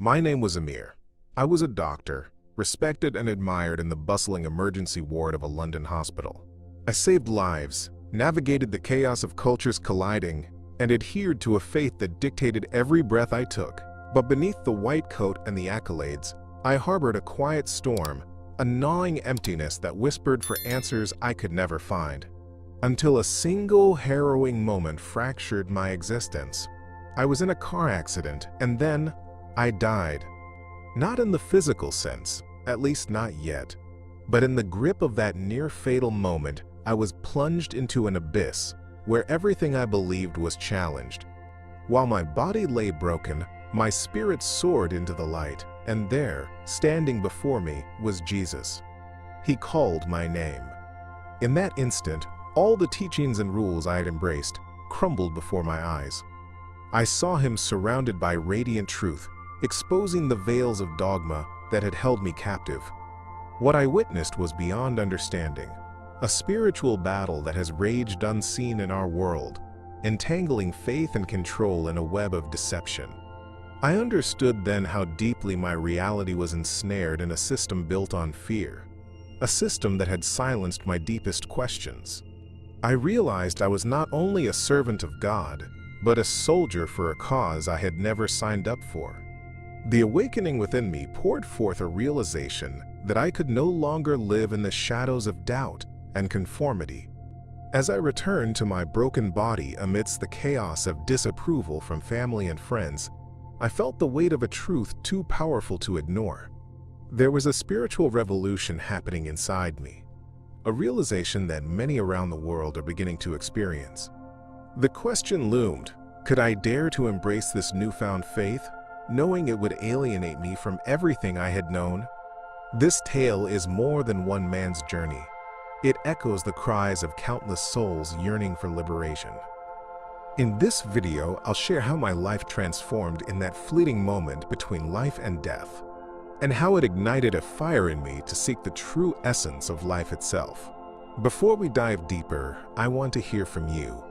My name was Amir. I was a doctor, respected and admired in the bustling emergency ward of a London hospital. I saved lives, navigated the chaos of cultures colliding, and adhered to a faith that dictated every breath I took. But beneath the white coat and the accolades, I harbored a quiet storm, a gnawing emptiness that whispered for answers I could never find. Until a single harrowing moment fractured my existence. I was in a car accident, and then I died. Not in the physical sense, at least not yet, but in the grip of that near-fatal moment, I was plunged into an abyss where everything I believed was challenged. While my body lay broken, my spirit soared into the light, and there, standing before me, was Jesus. He called my name. In that instant, all the teachings and rules I had embraced crumbled before my eyes. I saw him surrounded by radiant truth, exposing the veils of dogma that had held me captive. What I witnessed was beyond understanding, a spiritual battle that has raged unseen in our world, entangling faith and control in a web of deception. I understood then how deeply my reality was ensnared in a system built on fear, a system that had silenced my deepest questions. I realized I was not only a servant of God, but a soldier for a cause I had never signed up for. The awakening within me poured forth a realization that I could no longer live in the shadows of doubt and conformity. As I returned to my broken body amidst the chaos of disapproval from family and friends, I felt the weight of a truth too powerful to ignore. There was a spiritual revolution happening inside me, a realization that many around the world are beginning to experience. The question loomed, could I dare to embrace this newfound faith, knowing it would alienate me from everything I had known? This tale is more than one man's journey. It echoes the cries of countless souls yearning for liberation. In this video, I'll share how my life transformed in that fleeting moment between life and death, and how it ignited a fire in me to seek the true essence of life itself. Before we dive deeper, I want to hear from you.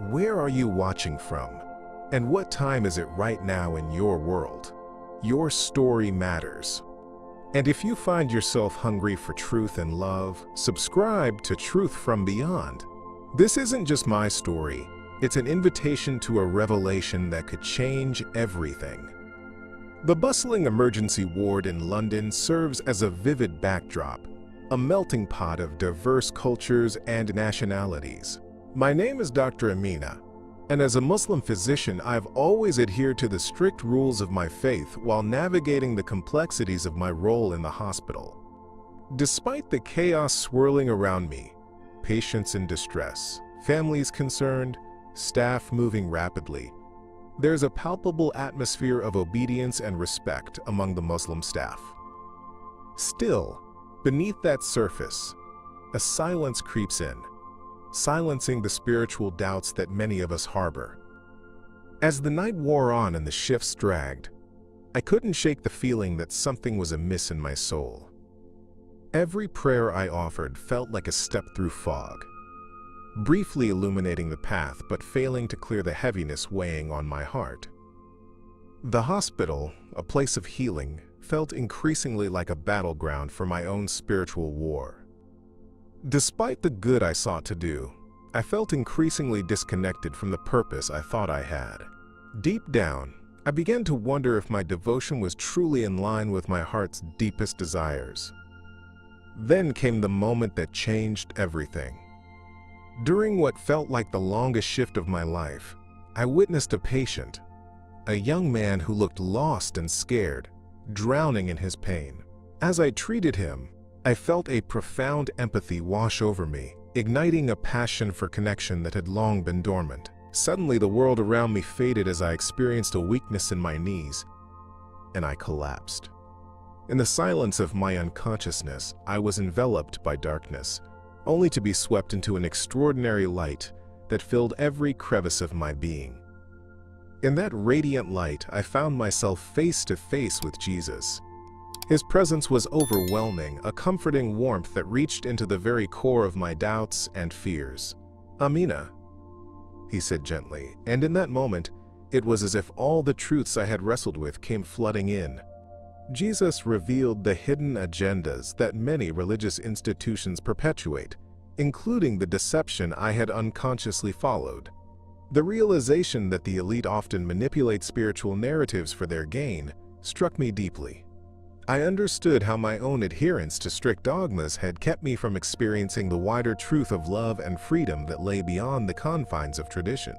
Where are you watching from? And what time is it right now in your world? Your story matters. And if you find yourself hungry for truth and love, subscribe to Truth from Beyond. This isn't just my story. It's an invitation to a revelation that could change everything. The bustling emergency ward in London serves as a vivid backdrop, a melting pot of diverse cultures and nationalities. My name is Dr. Amir, and as a Muslim physician, I've always adhered to the strict rules of my faith while navigating the complexities of my role in the hospital. Despite the chaos swirling around me, patients in distress, families concerned, staff moving rapidly, there's a palpable atmosphere of obedience and respect among the Muslim staff. Still, beneath that surface, a silence creeps in, silencing the spiritual doubts that many of us harbor. As the night wore on and the shifts dragged, I couldn't shake the feeling that something was amiss in my soul. Every prayer I offered felt like a step through fog, briefly illuminating the path but failing to clear the heaviness weighing on my heart. The hospital, a place of healing, felt increasingly like a battleground for my own spiritual war. Despite the good I sought to do, I felt increasingly disconnected from the purpose I thought I had. Deep down, I began to wonder if my devotion was truly in line with my heart's deepest desires. Then came the moment that changed everything. During what felt like the longest shift of my life, I witnessed a patient, a young man who looked lost and scared, drowning in his pain. As I treated him, I felt a profound empathy wash over me, igniting a passion for connection that had long been dormant. Suddenly, the world around me faded as I experienced a weakness in my knees, and I collapsed. In the silence of my unconsciousness, I was enveloped by darkness, only to be swept into an extraordinary light that filled every crevice of my being. In that radiant light, I found myself face to face with Jesus. His presence was overwhelming, a comforting warmth that reached into the very core of my doubts and fears. "Amina," he said gently, and in that moment, It was as if all the truths I had wrestled with came flooding in. Jesus revealed the hidden agendas that many religious institutions perpetuate, including the deception I had unconsciously followed. The realization that the elite often manipulate spiritual narratives for their gain struck me deeply. I understood how my own adherence to strict dogmas had kept me from experiencing the wider truth of love and freedom that lay beyond the confines of tradition.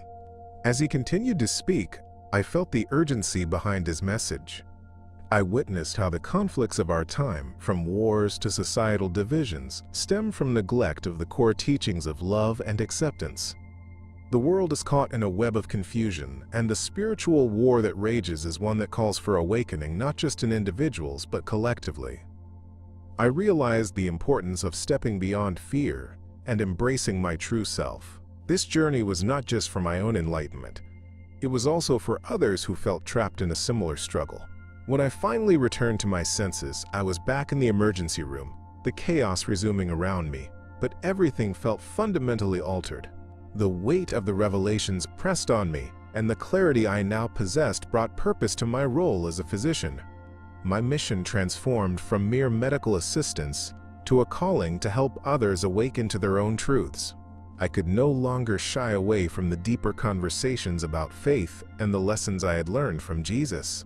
As he continued to speak, I felt the urgency behind his message. I witnessed how the conflicts of our time, from wars to societal divisions, stem from neglect of the core teachings of love and acceptance. The world is caught in a web of confusion, and the spiritual war that rages is one that calls for awakening not just in individuals but collectively. I realized the importance of stepping beyond fear and embracing my true self. This journey was not just for my own enlightenment. It was also for others who felt trapped in a similar struggle. When I finally returned to my senses, I was back in the emergency room, the chaos resuming around me, but everything felt fundamentally altered. The weight of the revelations pressed on me, and the clarity I now possessed brought purpose to my role as a physician. My mission transformed from mere medical assistance to a calling to help others awaken to their own truths. I could no longer shy away from the deeper conversations about faith and the lessons I had learned from Jesus.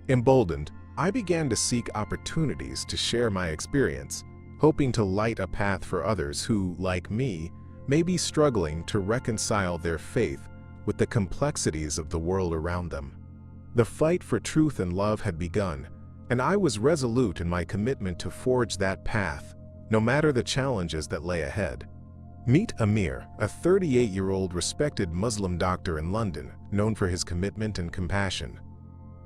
Emboldened, I began to seek opportunities to share my experience, hoping to light a path for others who, like me, may be struggling to reconcile their faith with the complexities of the world around them. The fight for truth and love had begun, and I was resolute in my commitment to forge that path, no matter the challenges that lay ahead. Meet Amir, a 38-year-old respected Muslim doctor in London, known for his commitment and compassion.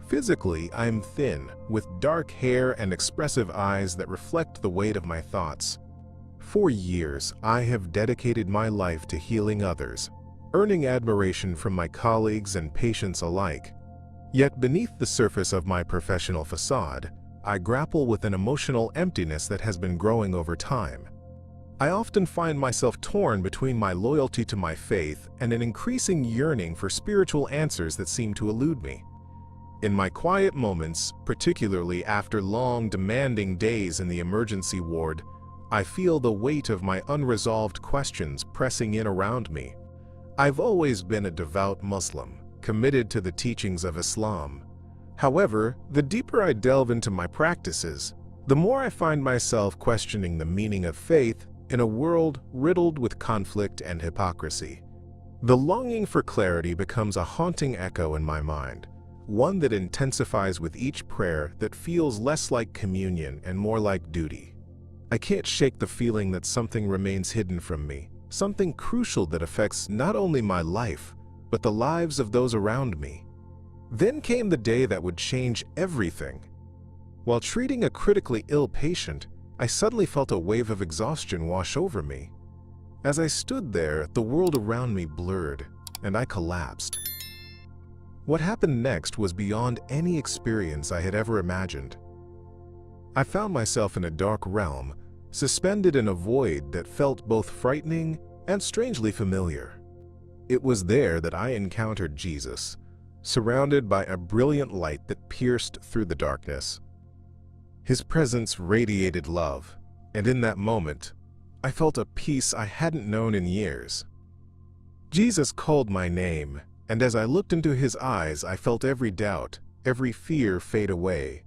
Physically, I'm thin, with dark hair and expressive eyes that reflect the weight of my thoughts. For years, I have dedicated my life to healing others, earning admiration from my colleagues and patients alike. Yet beneath the surface of my professional facade, I grapple with an emotional emptiness that has been growing over time. I often find myself torn between my loyalty to my faith and an increasing yearning for spiritual answers that seem to elude me. In my quiet moments, particularly after long, demanding days in the emergency ward, I feel the weight of my unresolved questions pressing in around me. I've always been a devout Muslim, committed to the teachings of Islam. However, the deeper I delve into my practices, the more I find myself questioning the meaning of faith in a world riddled with conflict and hypocrisy. The longing for clarity becomes a haunting echo in my mind, one that intensifies with each prayer that feels less like communion and more like duty. I can't shake the feeling that something remains hidden from me, something crucial that affects not only my life, but the lives of those around me. Then came the day that would change everything. While treating a critically ill patient, I suddenly felt a wave of exhaustion wash over me. As I stood there, the world around me blurred, and I collapsed. What happened next was beyond any experience I had ever imagined. I found myself in a dark realm, suspended in a void that felt both frightening and strangely familiar. It was there that I encountered Jesus, surrounded by a brilliant light that pierced through the darkness. His presence radiated love, and in that moment, I felt a peace I hadn't known in years. Jesus called my name, and as I looked into his eyes, I felt every doubt, every fear fade away.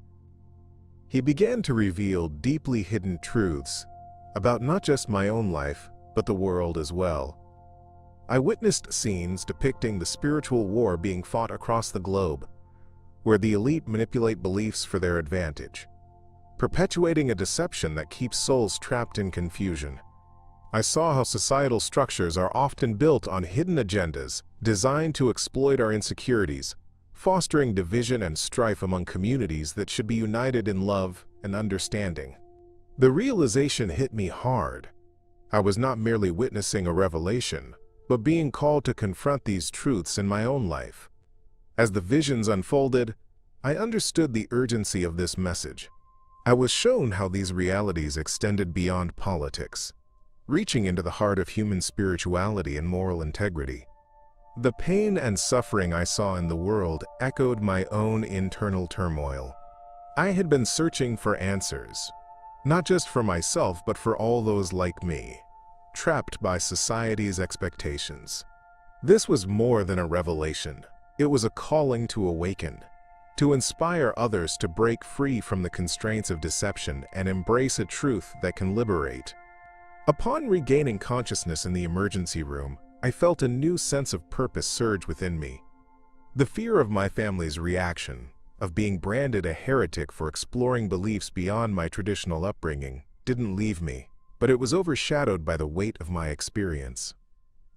He began to reveal deeply hidden truths about not just my own life, but the world as well. I witnessed scenes depicting the spiritual war being fought across the globe, where the elite manipulate beliefs for their advantage, perpetuating a deception that keeps souls trapped in confusion. I saw how societal structures are often built on hidden agendas designed to exploit our insecurities, fostering division and strife among communities that should be united in love and understanding. The realization hit me hard. I was not merely witnessing a revelation, but being called to confront these truths in my own life. As the visions unfolded, I understood the urgency of this message. I was shown how these realities extended beyond politics, reaching into the heart of human spirituality and moral integrity. The pain and suffering I saw in the world echoed my own internal turmoil. I had been searching for answers, not just for myself but for all those like me, trapped by society's expectations. This was more than a revelation. It was a calling to awaken, to inspire others to break free from the constraints of deception and embrace a truth that can liberate. Upon regaining consciousness in the emergency room, I felt a new sense of purpose surge within me. The fear of my family's reaction, of being branded a heretic for exploring beliefs beyond my traditional upbringing, didn't leave me, but it was overshadowed by the weight of my experience.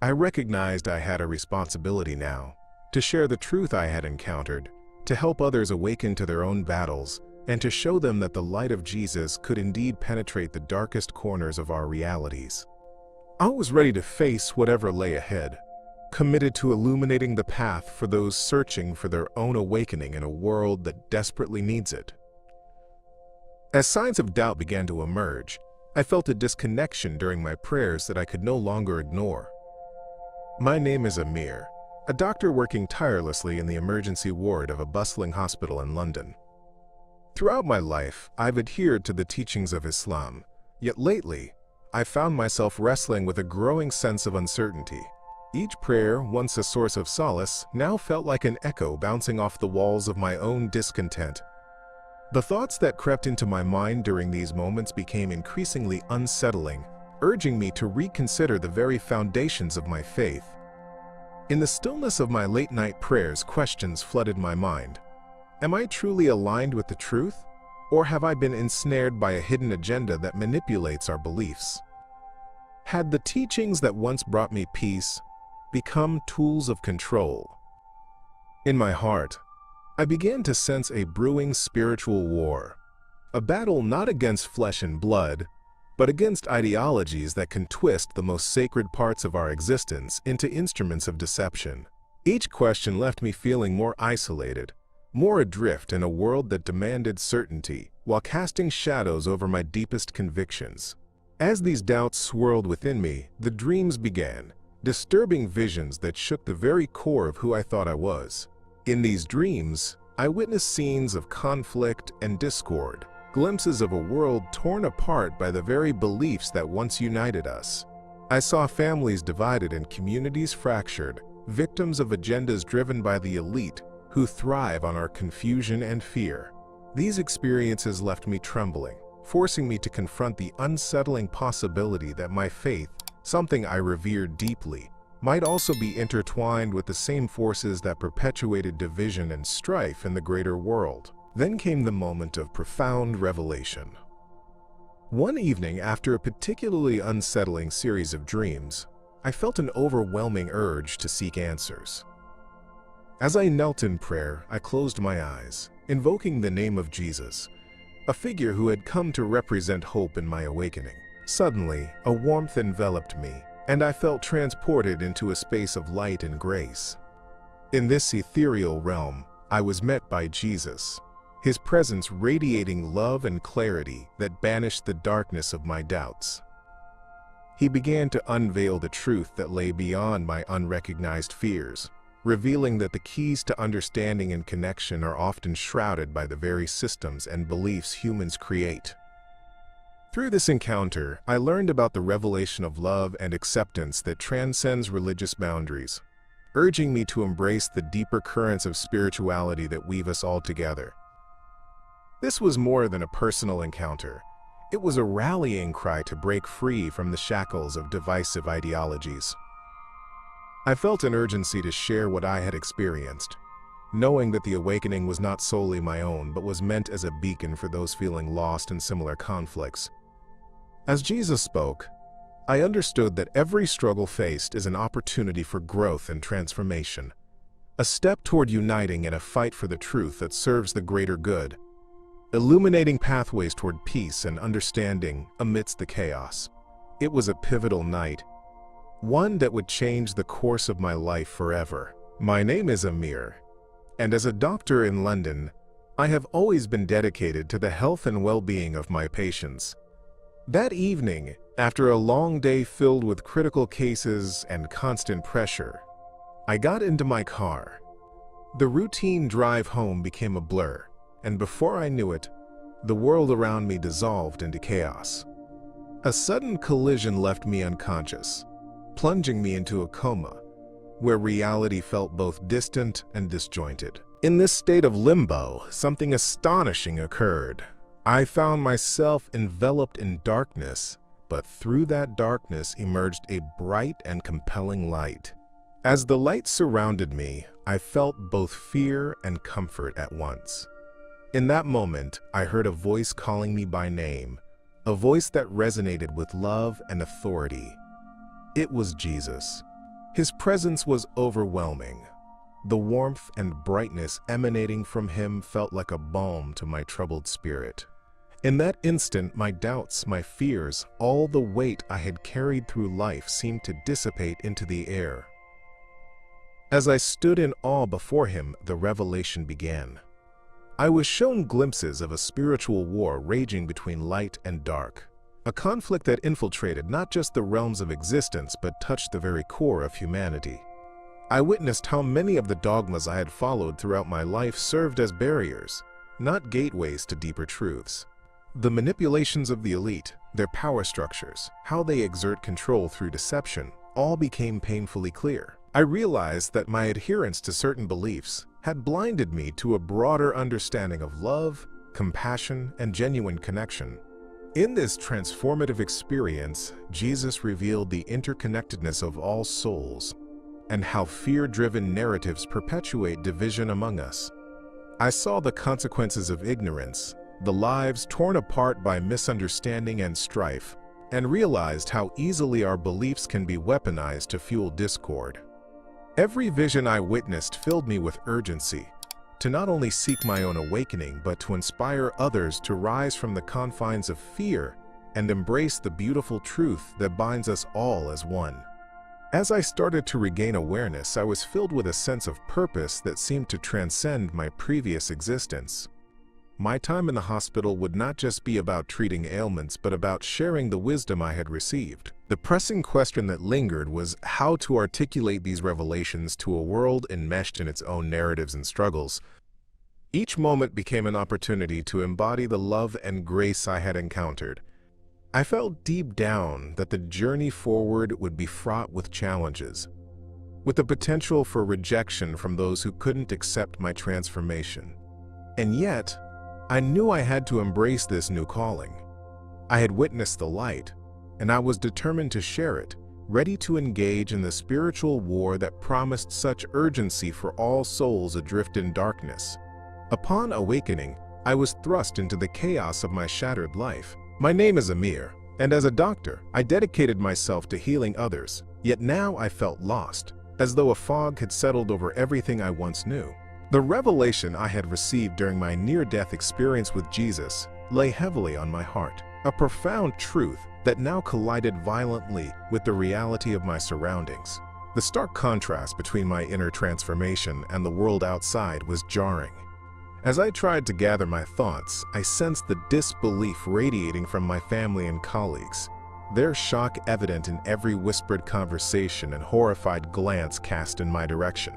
I recognized I had a responsibility now, to share the truth I had encountered, to help others awaken to their own battles, and to show them that the light of Jesus could indeed penetrate the darkest corners of our realities. I was ready to face whatever lay ahead, committed to illuminating the path for those searching for their own awakening in a world that desperately needs it. As signs of doubt began to emerge, I felt a disconnection during my prayers that I could no longer ignore. My name is Amir, a doctor working tirelessly in the emergency ward of a bustling hospital in London. Throughout my life, I've adhered to the teachings of Islam, yet lately, I found myself wrestling with a growing sense of uncertainty. Each prayer, once a source of solace, now felt like an echo bouncing off the walls of my own discontent. The thoughts that crept into my mind during these moments became increasingly unsettling, urging me to reconsider the very foundations of my faith. In the stillness of my late-night prayers, questions flooded my mind. Am I truly aligned with the truth? Or have I been ensnared by a hidden agenda that manipulates our beliefs? Had the teachings that once brought me peace become tools of control? In my heart, I began to sense a brewing spiritual war, a battle not against flesh and blood, but against ideologies that can twist the most sacred parts of our existence into instruments of deception. Each question left me feeling more isolated, more adrift in a world that demanded certainty, while casting shadows over my deepest convictions. As these doubts swirled within me, the dreams began, disturbing visions that shook the very core of who I thought I was. In these dreams, I witnessed scenes of conflict and discord, glimpses of a world torn apart by the very beliefs that once united us. I saw families divided and communities fractured, victims of agendas driven by the elite, who thrive on our confusion and fear. These experiences left me trembling, forcing me to confront the unsettling possibility that my faith, something I revered deeply, might also be intertwined with the same forces that perpetuated division and strife in the greater world. Then came the moment of profound revelation. One evening, after a particularly unsettling series of dreams, I felt an overwhelming urge to seek answers. As I knelt in prayer, I closed my eyes, invoking the name of Jesus, a figure who had come to represent hope in my awakening. Suddenly, a warmth enveloped me, and I felt transported into a space of light and grace. In this ethereal realm, I was met by Jesus, his presence radiating love and clarity that banished the darkness of my doubts. He began to unveil the truth that lay beyond my unrecognized fears, revealing that the keys to understanding and connection are often shrouded by the very systems and beliefs humans create. Through this encounter, I learned about the revelation of love and acceptance that transcends religious boundaries, urging me to embrace the deeper currents of spirituality that weave us all together. This was more than a personal encounter. It was a rallying cry to break free from the shackles of divisive ideologies. I felt an urgency to share what I had experienced, knowing that the awakening was not solely my own but was meant as a beacon for those feeling lost in similar conflicts. As Jesus spoke, I understood that every struggle faced is an opportunity for growth and transformation, a step toward uniting in a fight for the truth that serves the greater good, illuminating pathways toward peace and understanding amidst the chaos. It was a pivotal night, one that would change the course of my life forever. My name is Amir, and as a doctor in London, I have always been dedicated to the health and well-being of my patients. That evening, after a long day filled with critical cases and constant pressure, I got into my car. The routine drive home became a blur, and before I knew it, the world around me dissolved into chaos. A sudden collision left me unconscious, plunging me into a coma, where reality felt both distant and disjointed. In this state of limbo, something astonishing occurred. I found myself enveloped in darkness, but through that darkness emerged a bright and compelling light. As the light surrounded me, I felt both fear and comfort at once. In that moment, I heard a voice calling me by name, a voice that resonated with love and authority. It was Jesus. His presence was overwhelming. The warmth and brightness emanating from him felt like a balm to my troubled spirit. In that instant, my doubts, my fears, all the weight I had carried through life seemed to dissipate into the air. As I stood in awe before him, the revelation began. I was shown glimpses of a spiritual war raging between light and dark, a conflict that infiltrated not just the realms of existence but touched the very core of humanity. I witnessed how many of the dogmas I had followed throughout my life served as barriers, not gateways to deeper truths. The manipulations of the elite, their power structures, how they exert control through deception, all became painfully clear. I realized that my adherence to certain beliefs had blinded me to a broader understanding of love, compassion, and genuine connection. In this transformative experience, Jesus revealed the interconnectedness of all souls and how fear-driven narratives perpetuate division among us. I saw the consequences of ignorance, the lives torn apart by misunderstanding and strife, and realized how easily our beliefs can be weaponized to fuel discord. Every vision I witnessed filled me with urgency, to not only seek my own awakening but to inspire others to rise from the confines of fear and embrace the beautiful truth that binds us all as one. As I started to regain awareness, I was filled with a sense of purpose that seemed to transcend my previous existence. My time in the hospital would not just be about treating ailments, but about sharing the wisdom I had received. The pressing question that lingered was how to articulate these revelations to a world enmeshed in its own narratives and struggles. Each moment became an opportunity to embody the love and grace I had encountered. I felt deep down that the journey forward would be fraught with challenges, with the potential for rejection from those who couldn't accept my transformation. And yet, I knew I had to embrace this new calling. I had witnessed the light, and I was determined to share it, ready to engage in the spiritual war that promised such urgency for all souls adrift in darkness. Upon awakening, I was thrust into the chaos of my shattered life. My name is Amir, and as a doctor, I dedicated myself to healing others, yet now I felt lost, as though a fog had settled over everything I once knew. The revelation I had received during my near-death experience with Jesus lay heavily on my heart, a profound truth that now collided violently with the reality of my surroundings. The stark contrast between my inner transformation and the world outside was jarring. As I tried to gather my thoughts, I sensed the disbelief radiating from my family and colleagues, their shock evident in every whispered conversation and horrified glance cast in my direction.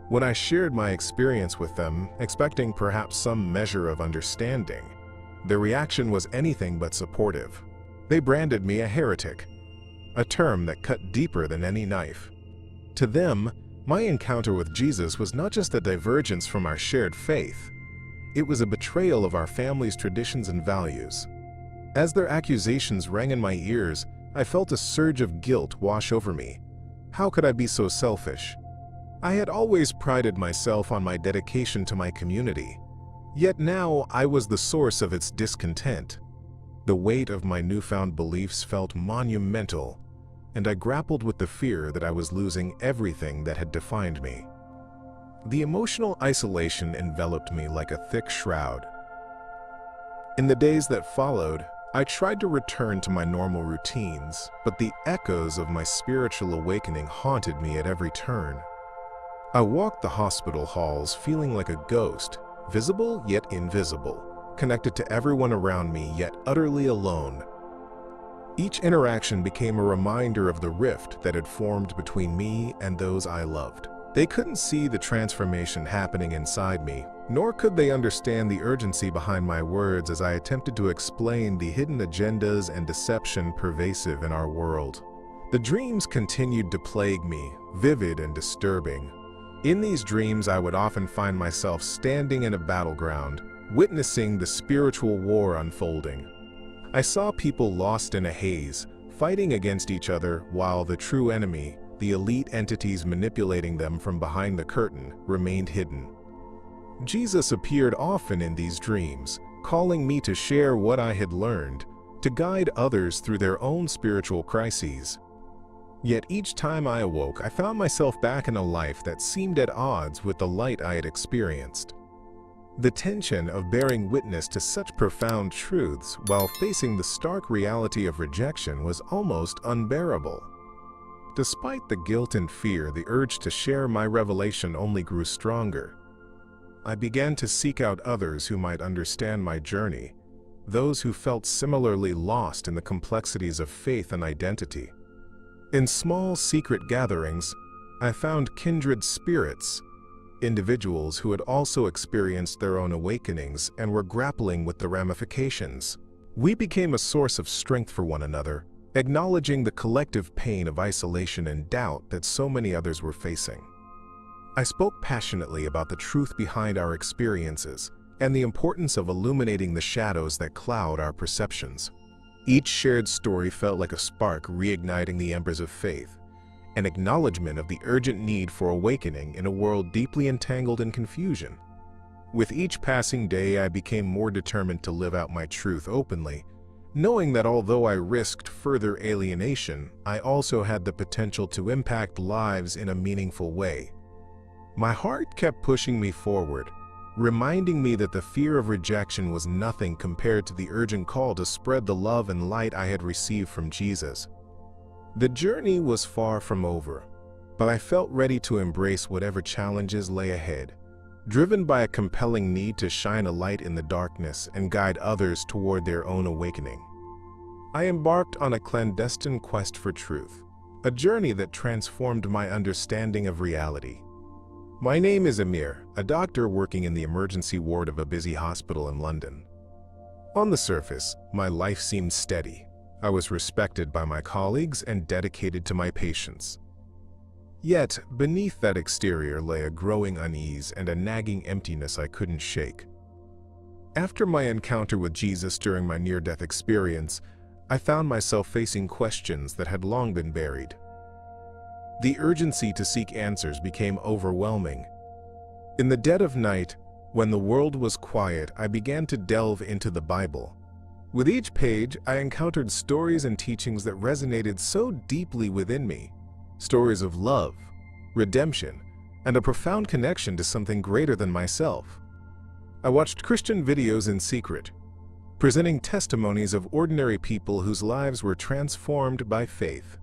When I shared my experience with them, expecting perhaps some measure of understanding, their reaction was anything but supportive. They branded me a heretic, a term that cut deeper than any knife. To them, my encounter with Jesus was not just a divergence from our shared faith, it was a betrayal of our family's traditions and values. As their accusations rang in my ears, I felt a surge of guilt wash over me. How could I be so selfish? I had always prided myself on my dedication to my community, yet now I was the source of its discontent. The weight of my newfound beliefs felt monumental, and I grappled with the fear that I was losing everything that had defined me. The emotional isolation enveloped me like a thick shroud. In the days that followed, I tried to return to my normal routines, but the echoes of my spiritual awakening haunted me at every turn. I walked the hospital halls feeling like a ghost, visible yet invisible, connected to everyone around me yet utterly alone. Each interaction became a reminder of the rift that had formed between me and those I loved. They couldn't see the transformation happening inside me, nor could they understand the urgency behind my words as I attempted to explain the hidden agendas and deception pervasive in our world. The dreams continued to plague me, vivid and disturbing. In these dreams, I would often find myself standing in a battleground, witnessing the spiritual war unfolding. I saw people lost in a haze, fighting against each other while the true enemy, the elite entities manipulating them from behind the curtain, remained hidden. Jesus appeared often in these dreams, calling me to share what I had learned, to guide others through their own spiritual crises. Yet each time I awoke, I found myself back in a life that seemed at odds with the light I had experienced. The tension of bearing witness to such profound truths while facing the stark reality of rejection was almost unbearable. Despite the guilt and fear, the urge to share my revelation only grew stronger. I began to seek out others who might understand my journey, those who felt similarly lost in the complexities of faith and identity. In small, secret gatherings, I found kindred spirits, individuals who had also experienced their own awakenings and were grappling with the ramifications. We became a source of strength for one another, acknowledging the collective pain of isolation and doubt that so many others were facing. I spoke passionately about the truth behind our experiences and the importance of illuminating the shadows that cloud our perceptions. Each shared story felt like a spark reigniting the embers of faith, an acknowledgement of the urgent need for awakening in a world deeply entangled in confusion. With each passing day, I became more determined to live out my truth openly, knowing that although I risked further alienation, I also had the potential to impact lives in a meaningful way. My heart kept pushing me forward, reminding me that the fear of rejection was nothing compared to the urgent call to spread the love and light I had received from Jesus. The journey was far from over, but I felt ready to embrace whatever challenges lay ahead, driven by a compelling need to shine a light in the darkness and guide others toward their own awakening. I embarked on a clandestine quest for truth, a journey that transformed my understanding of reality. My name is Amir, a doctor working in the emergency ward of a busy hospital in London. On the surface, my life seemed steady. I was respected by my colleagues and dedicated to my patients. Yet, beneath that exterior lay a growing unease and a nagging emptiness I couldn't shake. After my encounter with Jesus during my near-death experience, I found myself facing questions that had long been buried. The urgency to seek answers became overwhelming. In the dead of night, when the world was quiet, I began to delve into the Bible. With each page, I encountered stories and teachings that resonated so deeply within me. Stories of love, redemption, and a profound connection to something greater than myself. I watched Christian videos in secret, presenting testimonies of ordinary people whose lives were transformed by faith.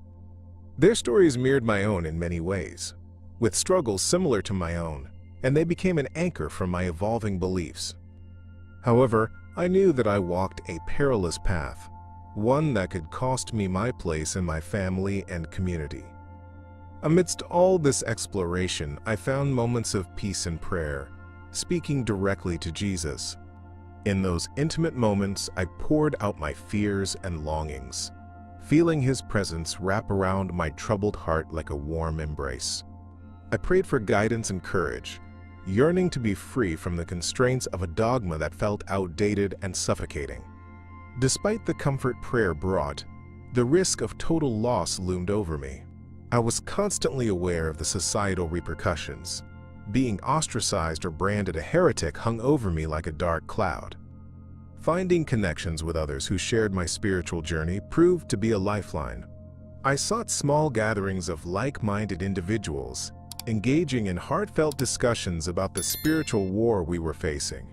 Their stories mirrored my own in many ways, with struggles similar to my own, and they became an anchor for my evolving beliefs. However, I knew that I walked a perilous path, one that could cost me my place in my family and community. Amidst all this exploration, I found moments of peace and prayer, speaking directly to Jesus. In those intimate moments, I poured out my fears and longings, feeling His presence wrap around my troubled heart like a warm embrace. I prayed for guidance and courage, yearning to be free from the constraints of a dogma that felt outdated and suffocating. Despite the comfort prayer brought, the risk of total loss loomed over me. I was constantly aware of the societal repercussions. Being ostracized or branded a heretic hung over me like a dark cloud. Finding connections with others who shared my spiritual journey proved to be a lifeline. I sought small gatherings of like-minded individuals, engaging in heartfelt discussions about the spiritual war we were facing.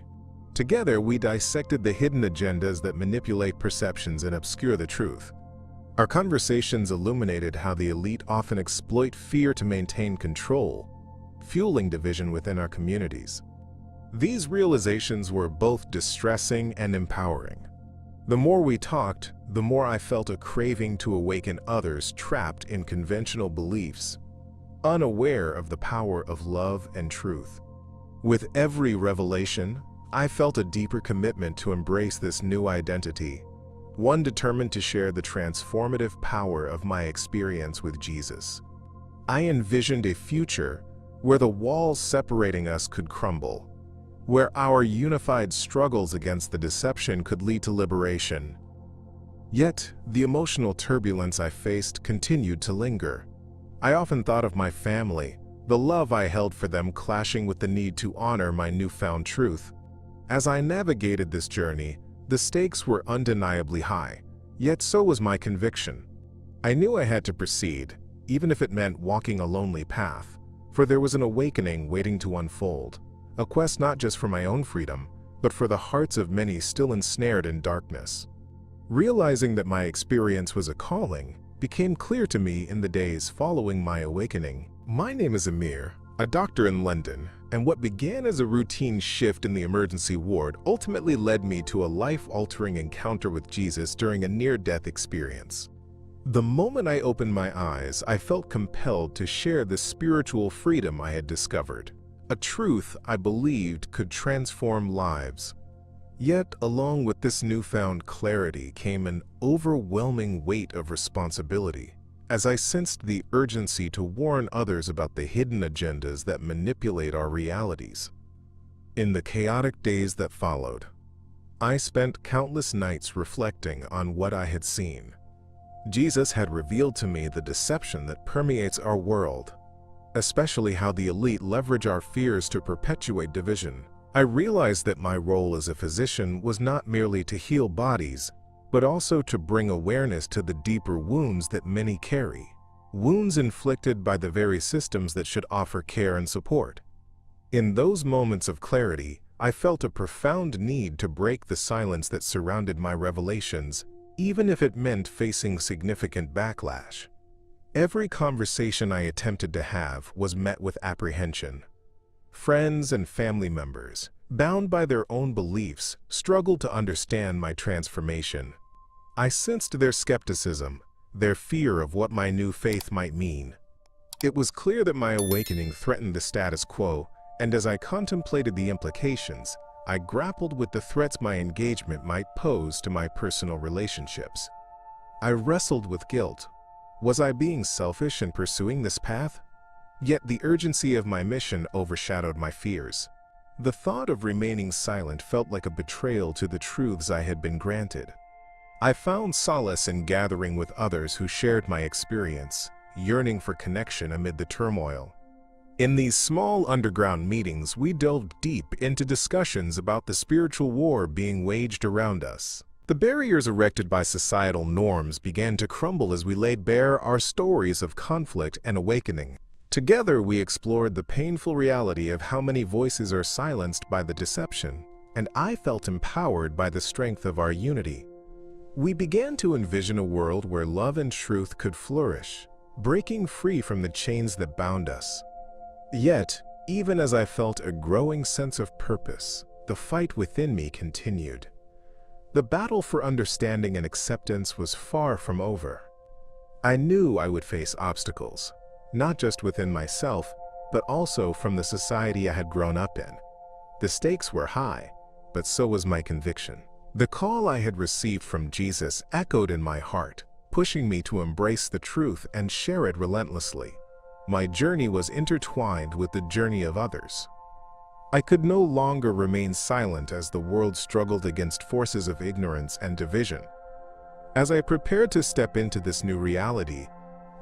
Together, we dissected the hidden agendas that manipulate perceptions and obscure the truth. Our conversations illuminated how the elite often exploit fear to maintain control, fueling division within our communities. These realizations were both distressing and empowering. The more we talked, the more I felt a craving to awaken others trapped in conventional beliefs. unaware of the power of love and truth. With every revelation, I felt a deeper commitment to embrace this new identity, one determined to share the transformative power of my experience with Jesus. I envisioned a future where the walls separating us could crumble, where our unified struggles against the deception could lead to liberation. Yet, the emotional turbulence I faced continued to linger. I often thought of my family, the love I held for them clashing with the need to honor my newfound truth. As I navigated this journey, the stakes were undeniably high, yet so was my conviction. I knew I had to proceed, even if it meant walking a lonely path, for there was an awakening waiting to unfold, a quest not just for my own freedom, but for the hearts of many still ensnared in darkness. Realizing that my experience was a calling became clear to me in the days following my awakening. My name is Amir, a doctor in London, and what began as a routine shift in the emergency ward ultimately led me to a life-altering encounter with Jesus during a near-death experience. The moment I opened my eyes, I felt compelled to share the spiritual freedom I had discovered, a truth I believed could transform lives. Yet, along with this newfound clarity came an overwhelming weight of responsibility, as I sensed the urgency to warn others about the hidden agendas that manipulate our realities. In the chaotic days that followed, I spent countless nights reflecting on what I had seen. Jesus had revealed to me the deception that permeates our world, especially how the elite leverage our fears to perpetuate division. I realized that my role as a physician was not merely to heal bodies, but also to bring awareness to the deeper wounds that many carry, wounds inflicted by the very systems that should offer care and support. In those moments of clarity, I felt a profound need to break the silence that surrounded my revelations, even if it meant facing significant backlash. Every conversation I attempted to have was met with apprehension. Friends and family members, bound by their own beliefs, struggled to understand my transformation. I sensed their skepticism, their fear of what my new faith might mean. It was clear that my awakening threatened the status quo, and as I contemplated the implications, I grappled with the threats my engagement might pose to my personal relationships. I wrestled with guilt. Was I being selfish in pursuing this path? Yet the urgency of my mission overshadowed my fears. The thought of remaining silent felt like a betrayal to the truths I had been granted. I found solace in gathering with others who shared my experience, yearning for connection amid the turmoil. In these small underground meetings, we delved deep into discussions about the spiritual war being waged around us. The barriers erected by societal norms began to crumble as we laid bare our stories of conflict and awakening. Together, we explored the painful reality of how many voices are silenced by the deception, and I felt empowered by the strength of our unity. We began to envision a world where love and truth could flourish, breaking free from the chains that bound us. Yet, even as I felt a growing sense of purpose, the fight within me continued. The battle for understanding and acceptance was far from over. I knew I would face obstacles, not just within myself, but also from the society I had grown up in. The stakes were high, but so was my conviction. The call I had received from Jesus echoed in my heart, pushing me to embrace the truth and share it relentlessly. My journey was intertwined with the journey of others. I could no longer remain silent as the world struggled against forces of ignorance and division. As I prepared to step into this new reality,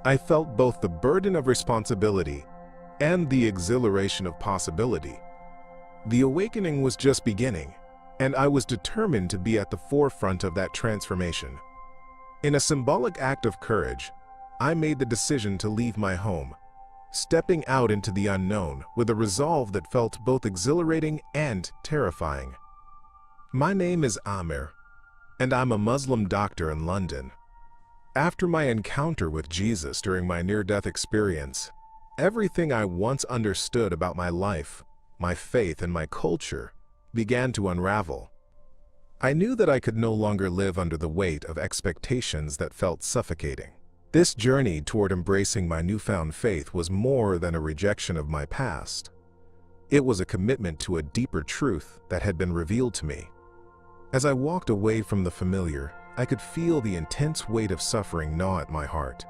I felt both the burden of responsibility and the exhilaration of possibility. The awakening was just beginning, and I was determined to be at the forefront of that transformation. In a symbolic act of courage, I made the decision to leave my home, stepping out into the unknown with a resolve that felt both exhilarating and terrifying. My name is Amir, and I'm a Muslim doctor in London. After my encounter with Jesus during my near-death experience, everything I once understood about my life, my faith, and my culture began to unravel. I knew that I could no longer live under the weight of expectations that felt suffocating. This journey toward embracing my newfound faith was more than a rejection of my past. It was a commitment to a deeper truth that had been revealed to me. As I walked away from the familiar, I could feel the intense weight of suffering gnaw at my heart.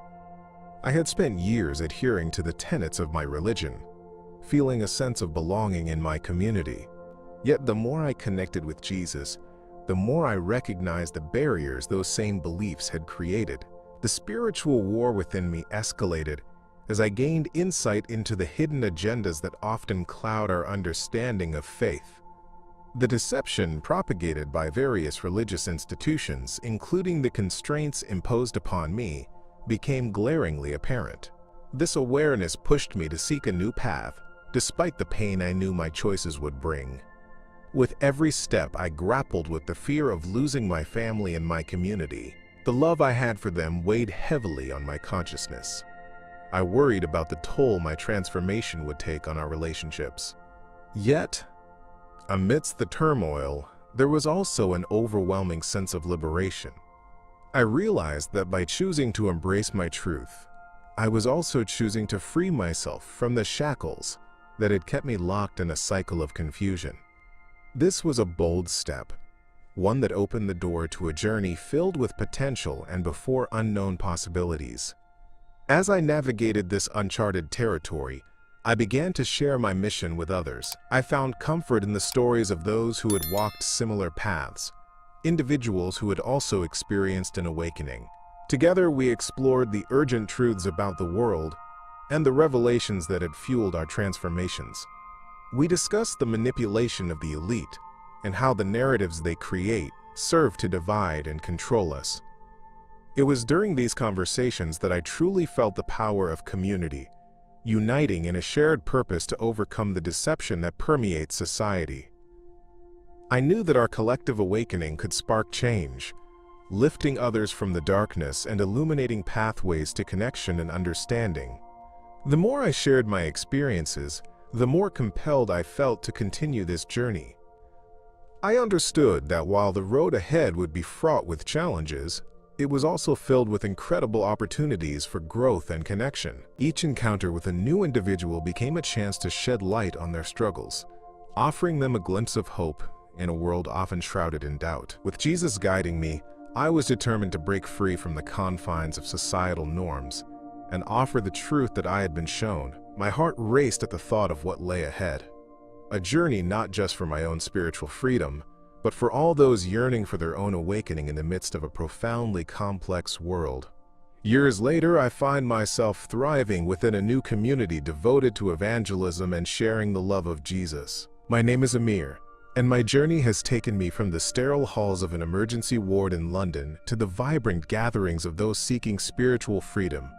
I had spent years adhering to the tenets of my religion, feeling a sense of belonging in my community. Yet the more I connected with Jesus, the more I recognized the barriers those same beliefs had created. The spiritual war within me escalated as I gained insight into the hidden agendas that often cloud our understanding of faith. The deception propagated by various religious institutions, including the constraints imposed upon me, became glaringly apparent. This awareness pushed me to seek a new path, despite the pain I knew my choices would bring. With every step, I grappled with the fear of losing my family and my community. The love I had for them weighed heavily on my consciousness. I worried about the toll my transformation would take on our relationships. Yet, amidst the turmoil, there was also an overwhelming sense of liberation. I realized that by choosing to embrace my truth, I was also choosing to free myself from the shackles that had kept me locked in a cycle of confusion. This was a bold step, one that opened the door to a journey filled with potential and before unknown possibilities. As I navigated this uncharted territory, I began to share my mission with others. I found comfort in the stories of those who had walked similar paths, individuals who had also experienced an awakening. Together, we explored the urgent truths about the world and the revelations that had fueled our transformations. We discussed the manipulation of the elite and how the narratives they create serve to divide and control us. It was during these conversations that I truly felt the power of community, uniting in a shared purpose to overcome the deception that permeates society. I knew that our collective awakening could spark change, lifting others from the darkness and illuminating pathways to connection and understanding. The more I shared my experiences, the more compelled I felt to continue this journey. I understood that while the road ahead would be fraught with challenges, it was also filled with incredible opportunities for growth and connection. Each encounter with a new individual became a chance to shed light on their struggles, offering them a glimpse of hope in a world often shrouded in doubt. With Jesus guiding me, I was determined to break free from the confines of societal norms and offer the truth that I had been shown. My heart raced at the thought of what lay ahead. A journey not just for my own spiritual freedom, but for all those yearning for their own awakening in the midst of a profoundly complex world. Years later, I find myself thriving within a new community devoted to evangelism and sharing the love of Jesus. My name is Amir, and my journey has taken me from the sterile halls of an emergency ward in London to the vibrant gatherings of those seeking spiritual freedom.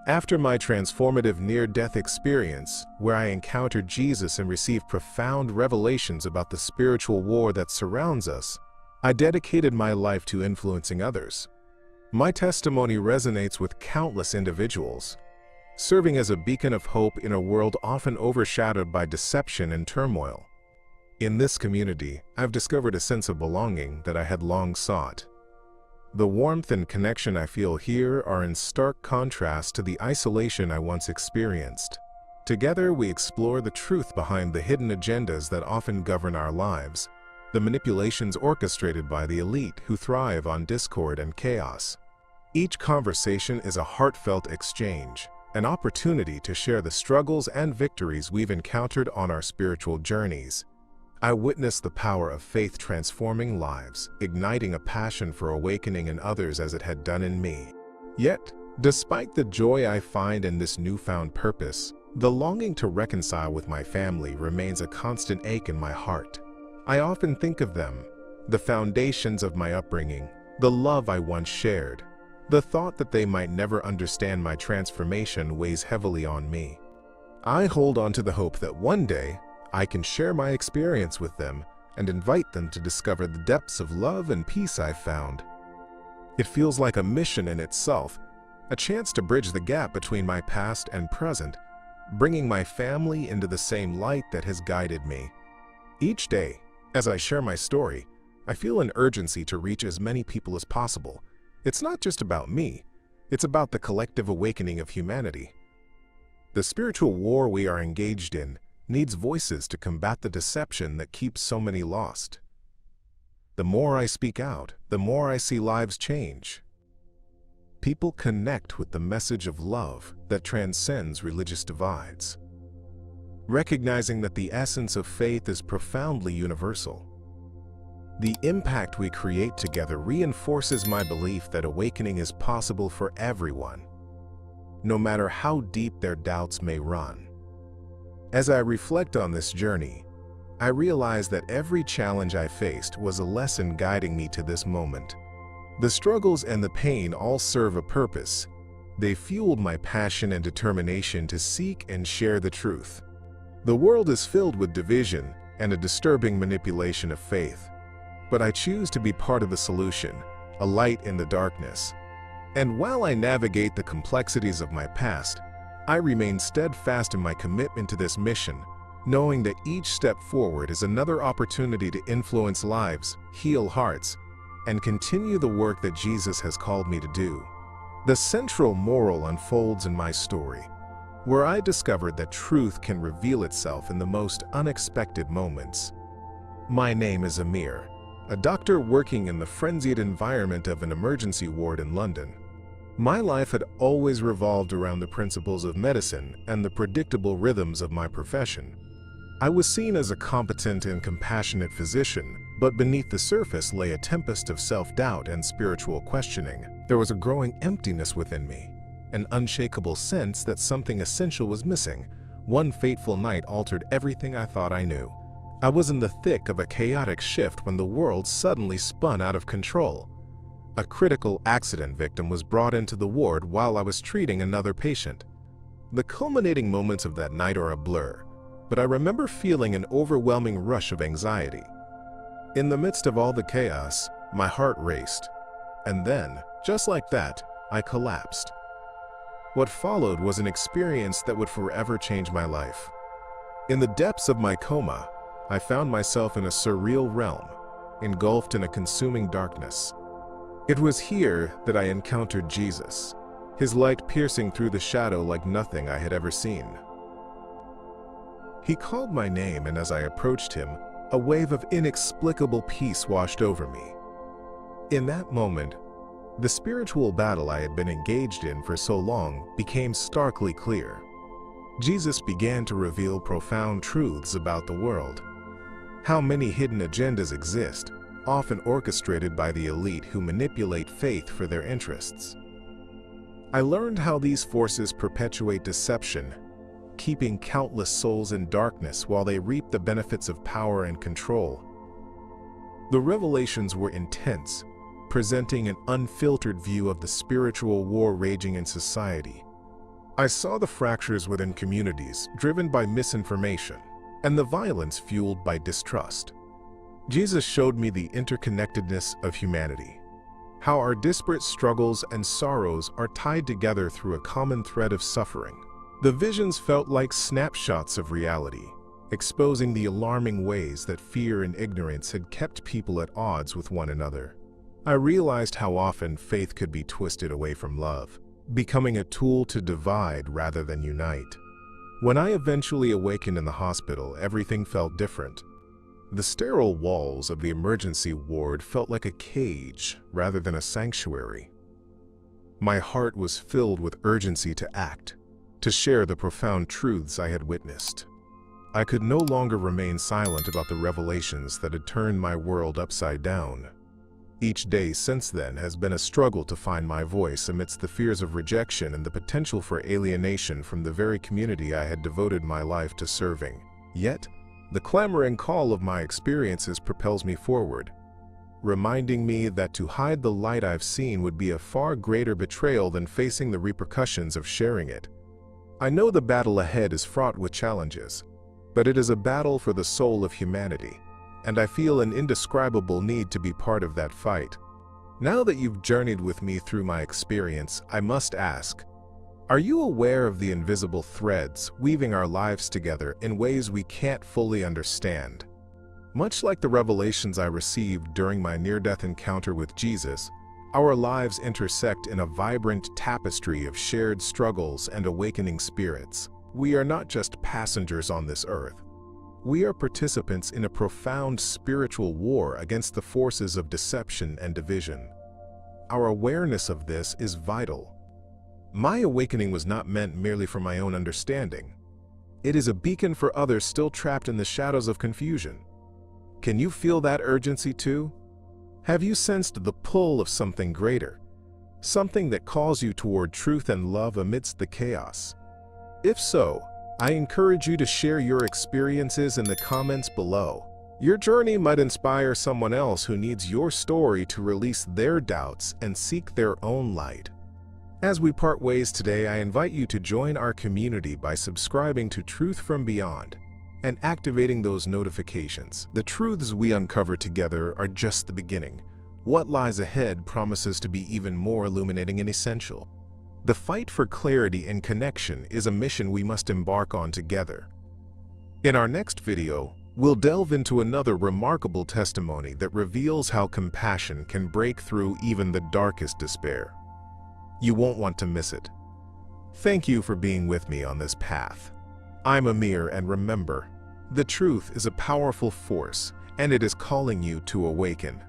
After my transformative near-death experience, where I encountered Jesus and received profound revelations about the spiritual war that surrounds us, I dedicated my life to influencing others. My testimony resonates with countless individuals, serving as a beacon of hope in a world often overshadowed by deception and turmoil. In this community, I've discovered a sense of belonging that I had long sought. The warmth and connection I feel here are in stark contrast to the isolation I once experienced. Together, we explore the truth behind the hidden agendas that often govern our lives, the manipulations orchestrated by the elite who thrive on discord and chaos. Each conversation is a heartfelt exchange, an opportunity to share the struggles and victories we've encountered on our spiritual journeys. I witnessed the power of faith transforming lives, igniting a passion for awakening in others as it had done in me. Yet, despite the joy I find in this newfound purpose, the longing to reconcile with my family remains a constant ache in my heart. I often think of them, the foundations of my upbringing, the love I once shared. The thought that they might never understand my transformation weighs heavily on me. I hold on to the hope that one day, I can share my experience with them and invite them to discover the depths of love and peace I've found. It feels like a mission in itself, a chance to bridge the gap between my past and present, bringing my family into the same light that has guided me. Each day, as I share my story, I feel an urgency to reach as many people as possible. It's not just about me. It's about the collective awakening of humanity. The spiritual war we are engaged in needs voices to combat the deception that keeps so many lost. The more I speak out, the more I see lives change. People connect with the message of love that transcends religious divides, recognizing that the essence of faith is profoundly universal. The impact we create together reinforces my belief that awakening is possible for everyone, no matter how deep their doubts may run. As I reflect on this journey, I realize that every challenge I faced was a lesson guiding me to this moment. The struggles and the pain all serve a purpose. They fueled my passion and determination to seek and share the truth. The world is filled with division and a disturbing manipulation of faith. But I choose to be part of the solution, a light in the darkness. And while I navigate the complexities of my past, I remain steadfast in my commitment to this mission, knowing that each step forward is another opportunity to influence lives, heal hearts, and continue the work that Jesus has called me to do. The central moral unfolds in my story, where I discovered that truth can reveal itself in the most unexpected moments. My name is Amir, a doctor working in the frenzied environment of an emergency ward in London. My life had always revolved around the principles of medicine and the predictable rhythms of my profession. I was seen as a competent and compassionate physician, but beneath the surface lay a tempest of self-doubt and spiritual questioning. There was a growing emptiness within me, an unshakable sense that something essential was missing. One fateful night altered everything I thought I knew. I was in the thick of a chaotic shift when the world suddenly spun out of control. A critical accident victim was brought into the ward while I was treating another patient. The culminating moments of that night are a blur, but I remember feeling an overwhelming rush of anxiety. In the midst of all the chaos, my heart raced. And then, just like that, I collapsed. What followed was an experience that would forever change my life. In the depths of my coma, I found myself in a surreal realm, engulfed in a consuming darkness. It was here that I encountered Jesus, his light piercing through the shadow like nothing I had ever seen. He called my name, and as I approached him, a wave of inexplicable peace washed over me. In that moment, the spiritual battle I had been engaged in for so long became starkly clear. Jesus began to reveal profound truths about the world. How many hidden agendas exist, often orchestrated by the elite who manipulate faith for their interests. I learned how these forces perpetuate deception, keeping countless souls in darkness while they reap the benefits of power and control. The revelations were intense, presenting an unfiltered view of the spiritual war raging in society. I saw the fractures within communities driven by misinformation, and the violence fueled by distrust. Jesus showed me the interconnectedness of humanity, how our disparate struggles and sorrows are tied together through a common thread of suffering. The visions felt like snapshots of reality, exposing the alarming ways that fear and ignorance had kept people at odds with one another. I realized how often faith could be twisted away from love, becoming a tool to divide rather than unite. When I eventually awakened in the hospital, everything felt different. The sterile walls of the emergency ward felt like a cage rather than a sanctuary. My heart was filled with urgency to act, to share the profound truths I had witnessed. I could no longer remain silent about the revelations that had turned my world upside down. Each day since then has been a struggle to find my voice amidst the fears of rejection and the potential for alienation from the very community I had devoted my life to serving. Yet, the clamoring call of my experiences propels me forward, reminding me that to hide the light I've seen would be a far greater betrayal than facing the repercussions of sharing it. I know the battle ahead is fraught with challenges, but it is a battle for the soul of humanity, and I feel an indescribable need to be part of that fight. Now that you've journeyed with me through my experience, I must ask, are you aware of the invisible threads weaving our lives together in ways we can't fully understand? Much like the revelations I received during my near-death encounter with Jesus, Our lives intersect in a vibrant tapestry of shared struggles and awakening spirits. We are not just passengers on this earth. We are participants in a profound spiritual war against the forces of deception and division. Our awareness of this is vital. My awakening was not meant merely for my own understanding. It is a beacon for others still trapped in the shadows of confusion. Can you feel that urgency too? Have you sensed the pull of something greater? Something that calls you toward truth and love amidst the chaos? If so, I encourage you to share your experiences in the comments below. Your journey might inspire someone else who needs your story to release their doubts and seek their own light. As we part ways today, I invite you to join our community by subscribing to Truth from Beyond and activating those notifications. The truths we uncover together are just the beginning. What lies ahead promises to be even more illuminating and essential. The fight for clarity and connection is a mission we must embark on together. In our next video, we'll delve into another remarkable testimony that reveals how compassion can break through even the darkest despair. You won't want to miss it. Thank you for being with me on this path. I'm Amir, and remember, the truth is a powerful force, and it is calling you to awaken.